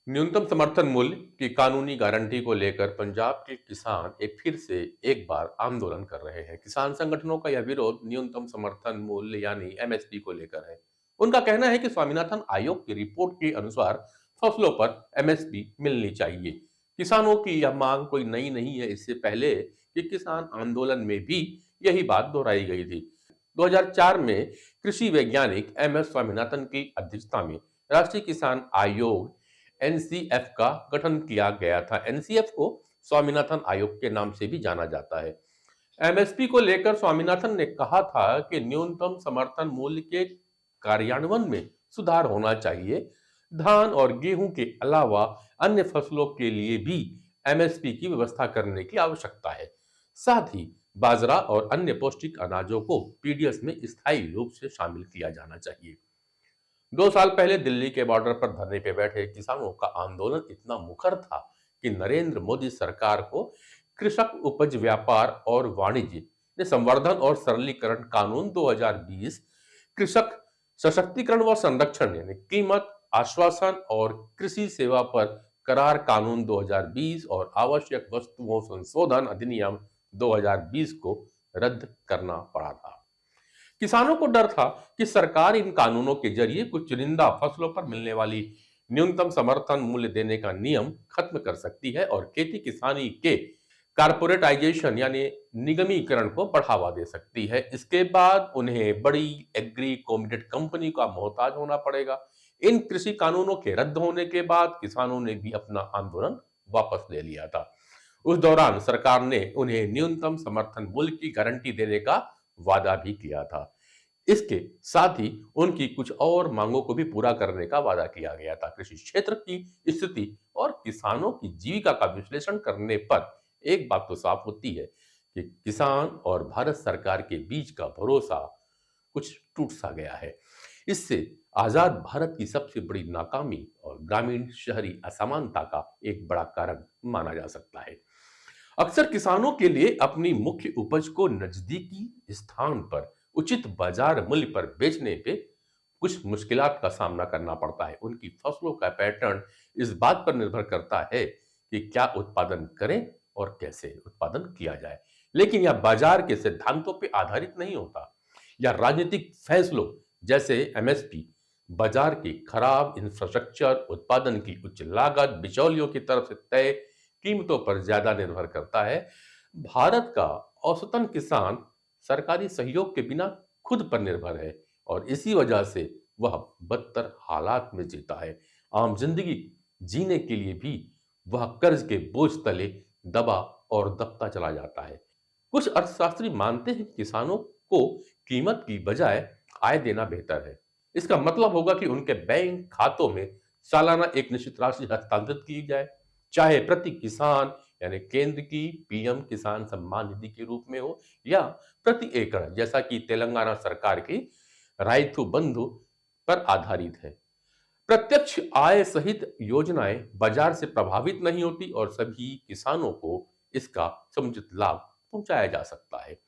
न्यूनतम समर्थन मूल्य की कानूनी गारंटी को लेकर पंजाब के किसान फिर से एक बार आंदोलन कर रहे हैं। किसान संगठनों का यह विरोध न्यूनतम समर्थन मूल्य यानी एमएसपी को लेकर है। उनका कहना है कि स्वामीनाथन आयोग की रिपोर्ट के अनुसार फसलों पर एमएसपी मिलनी चाहिए। किसानों की यह मांग कोई नई नहीं है। इससे पहले कि किसान आंदोलन में भी यही बात दोहराई गई थी। 2004 में कृषि वैज्ञानिक एमएस स्वामीनाथन की अध्यक्षता में राष्ट्रीय किसान आयोग एनसीएफ का गठन किया गया था। एनसीएफ को स्वामीनाथन आयोग के नाम से भी जाना जाता है। एमएसपी को लेकर स्वामीनाथन ने कहा था कि न्यूनतम समर्थन मूल्य के कार्यान्वयन में सुधार होना चाहिए। धान और गेहूं के अलावा अन्य फसलों के लिए भी एमएसपी की व्यवस्था करने की आवश्यकता है। साथ ही बाजरा और अन्य पौष्टिक अनाजों को पीडीएस में स्थायी रूप से शामिल किया जाना चाहिए। 2 साल पहले दिल्ली के बॉर्डर पर धरने पे बैठे किसानों का आंदोलन इतना मुखर था कि नरेंद्र मोदी सरकार को कृषक उपज व्यापार और वाणिज्य ने संवर्धन और सरलीकरण कानून 2020, कृषक सशक्तिकरण व संरक्षण यानी कीमत आश्वासन और कृषि सेवा पर करार कानून 2020 और आवश्यक वस्तुओं संशोधन अधिनियम 2020 को रद्द करना पड़ा था। किसानों को डर था कि सरकार इन कानूनों के जरिए कुछ चुनिंदा फसलों पर मिलने वाली न्यूनतम समर्थन मूल्य देने का नियम खत्म कर सकती है और खेती किसानी के कारपोरेटाइजेशन यानी निगमीकरण को बढ़ावा दे सकती है। इसके बाद उन्हें बड़ी एग्री कोमोडिटी कंपनी का मोहताज होना पड़ेगा। इन कृषि कानूनों के रद्द होने के बाद किसानों ने भी अपना आंदोलन वापस ले लिया था। उस दौरान सरकार ने उन्हें न्यूनतम समर्थन मूल्य की गारंटी देने का वादा भी किया था। इसके साथ ही उनकी कुछ और मांगों को भी पूरा करने का वादा किया गया था। कृषि क्षेत्र की स्थिति और किसानों की जीविका का विश्लेषण करने पर एक बात तो साफ होती है कि किसान और भारत सरकार के बीच का भरोसा कुछ टूट सा गया है। इससे आजाद भारत की सबसे बड़ी नाकामी और ग्रामीण शहरी असमानता का एक बड़ा कारण माना जा सकता है। अक्सर किसानों के लिए अपनी मुख्य उपज को नजदीकी स्थान पर उचित बाजार मूल्य पर बेचने पे कुछ मुश्किलात का सामना करना पड़ता है। उनकी फसलों का पैटर्न इस बात पर निर्भर करता है कि क्या उत्पादन करें और कैसे उत्पादन किया जाए। लेकिन यह बाजार के सिद्धांतों पे आधारित नहीं होता या राजनीतिक फैसलों जैसे एमएसपी, बाजार की खराब इंफ्रास्ट्रक्चर, उत्पादन की उच्च लागत, बिचौलियों की तरफ से तय कीमतों पर ज्यादा निर्भर करता है। भारत का औसतन किसान सरकारी सहयोग के बिना खुद पर निर्भर है और इसी वजह से वह बदतर हालात में जीता है। आम जिंदगी जीने के लिए भी वह कर्ज के बोझ तले दबा और दबता चला जाता है। कुछ अर्थशास्त्री मानते हैं कि किसानों को कीमत की बजाय आय देना बेहतर है। इसका मतलब होगा कि उनके बैंक खातों में सालाना एक निश्चित राशि हस्तांतरित की जाए, चाहे प्रति किसान यानी केंद्र की पीएम किसान सम्मान निधि के रूप में हो या प्रति एकड़ जैसा कि तेलंगाना सरकार की राइतु बंधु पर आधारित है। प्रत्यक्ष आय सहित योजनाएं बाजार से प्रभावित नहीं होती और सभी किसानों को इसका समुचित लाभ पहुंचाया जा सकता है।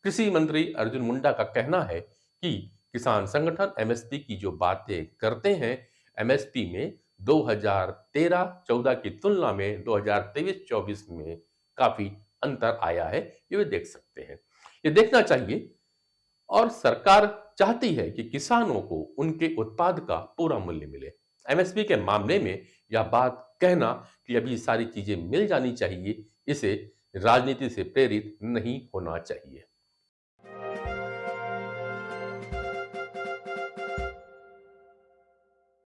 कृषि मंत्री अर्जुन मुंडा का कहना है कि किसान संगठन एमएसपी की जो बातें करते हैं, एमएसपी में 2013-14 की तुलना में 2023-24 में काफी अंतर आया है, ये वे देख सकते हैं। ये देखना चाहिए और सरकार चाहती है कि किसानों को उनके उत्पाद का पूरा मूल्य मिले। एमएसपी के मामले में यह बात कहना कि अभी सारी चीजें मिल जानी चाहिए, इसे राजनीति से प्रेरित नहीं होना चाहिए।